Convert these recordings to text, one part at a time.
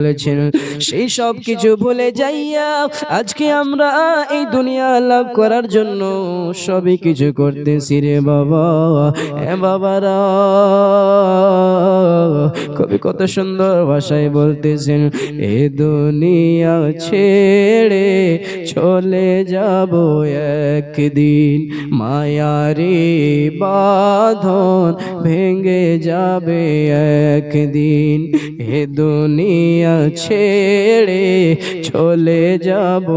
বলেছেন সেই সব কিছু ভুলে যাইয়া আজকে আমরা এই দুনিয়া লাভ করার জন্য সবই কিছু করতেছি রে বাবা। এ বাবারা, কবি কত সুন্দর ভাষায় বলতেছেন, এ দুনিয়া ছেড়ে চলে যাব একদিন, মায়ারি বাঁধন ভেঙে যাবে একদিন। এ দুনিয়া ছেড়ে চলে যাব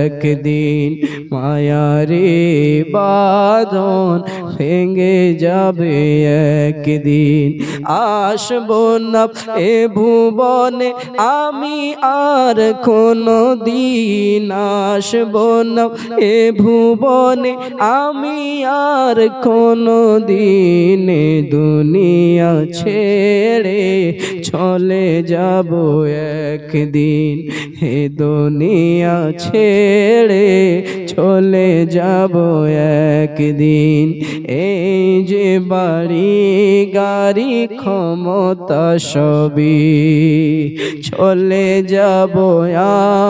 একদিন, মায়ারি বাঁধন ভেঙে যাবে একদিন। আসবো না এ ভুবনে আমি আর কোনো দিন, আসবো না এ ভুবনে আমি আর কোনো দিন। দুনিয়া ছেড়ে চলে যাব একদিন, হে দুনিয়া ছেড়ে চলে যাব একদিন। এই যে বাড়ি গাড়ি ক্ষমতা সবই চলে যাব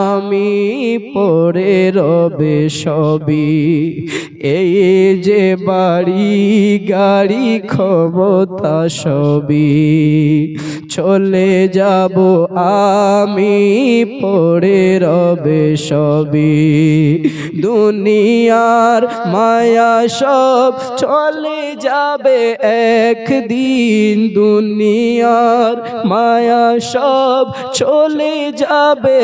আমি, পড়ে রবে সবই। এই যে বাড়ি গাড়ি ক্ষমতা সবই চলে যাব আমি, পড়ে রবে সবই। দুনিয়ার মায়া সব চলে যাবে একদিন, দুনিয়ার মায়া সব চলে যাবে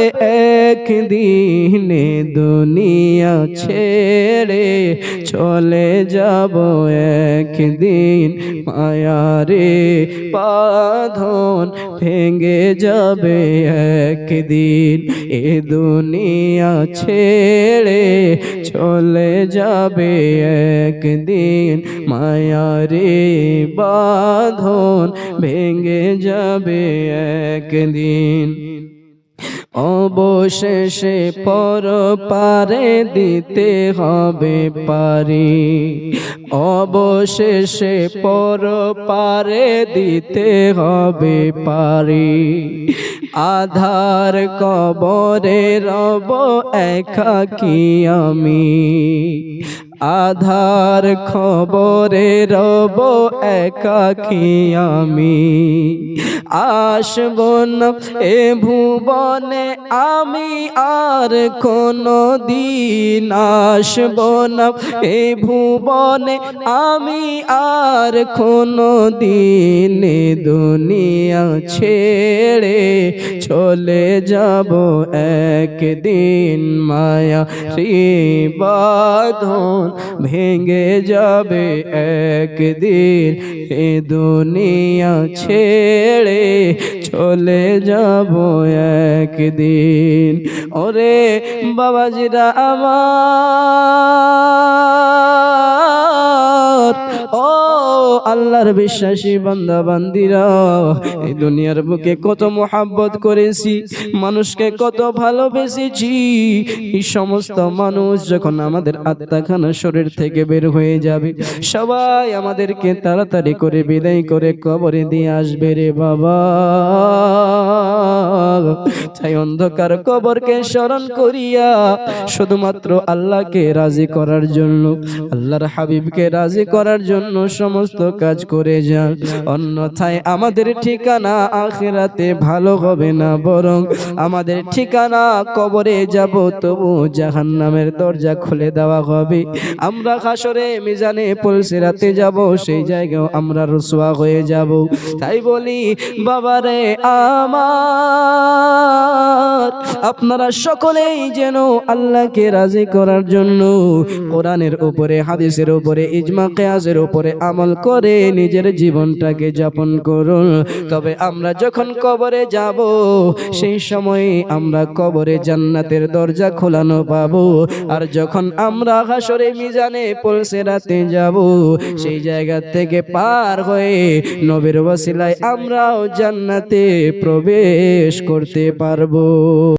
একদিন। দুনিয়া ছেড়ে চলে যাব একদিন, মায়ারে বাঁধন ভেঙে যাবে একদিন। এ দুনিয়া ছেড়ে চলে যাবে একদিন, মায়ারে বাঁধন ভেঙে যাবে একদিন। অবশেষে পরপারে দিতে হবে পারি, অবশেষে পরপারে দিতে হবে পারি। আধার কবরে রব একাকী আমি, আধার খবরে রব একাকী আমি। আসব না এ ভুবনে আমি আর কোনো দিন, আসব না এ ভুবনে আমি আর কোনো দিন। দুনিয়া ছেড়ে চলে যাব একদিন, মায়া বাঁধন ভেঙে যাবে একদিন। এ দুনিয়া ছেড়ে চলে যাব একদিন। ওরে বাবাজিরা আমার, ও আল্লাহর বিশ্বাসী বান্দা বান্দিরা, এই দুনিয়ার বুকে কত মোহাব্বত করেছি, মানুষকে কত ভালোবেসেছি। এই সমস্ত মানুষ যখন আমাদের আত্মাখানা শরীর থেকে বের হয়ে যাবে, সবাই আমাদেরকে তাড়াতাড়ি করে বিদায় করে কবরে দিয়ে আসবে রে বাবা। তাই অন্ধকার কবরকে স্মরণ করিয়া শুধুমাত্র আল্লাহকে রাজি করার জন্য, আল্লাহর হাবিবকে রাজি করার জন্য সমস্ত কাজ করে যান। অন্যথায় আমাদের ঠিকানা আখিরাতে ভালো হবে না, বরং আমাদের ঠিকানা কবরে যাব, তবু জাহান্নামের দরজা খুলে দেওয়া হবে। আমরা হাসরে মিজানে পুলসিরাতে যাব, সেই জায়গায় আমরা রসওয়া হয়ে যাব। তাই বলি বাবারে আমার, আপনারা সকলেই যেন আল্লাহকে রাজি করার জন্য কোরআনের উপরে, হাদিসের উপরে, ইজমা কিয়াসের উপরে আমল করে নিজের জীবনটাকে যাপন করুন। তবে আমরা যখন কবরে যাব, সেই সময় আমরা কবরে জান্নাতের দরজা খোলানো পাবো। আর যখন আমরা হাসরে মিজানে পুলসিরাতে যাব, সেই জায়গা থেকে পার হয়ে নবীর ওসিলায় আমরাও জান্নাতে প্রবেশ করতে পারবো।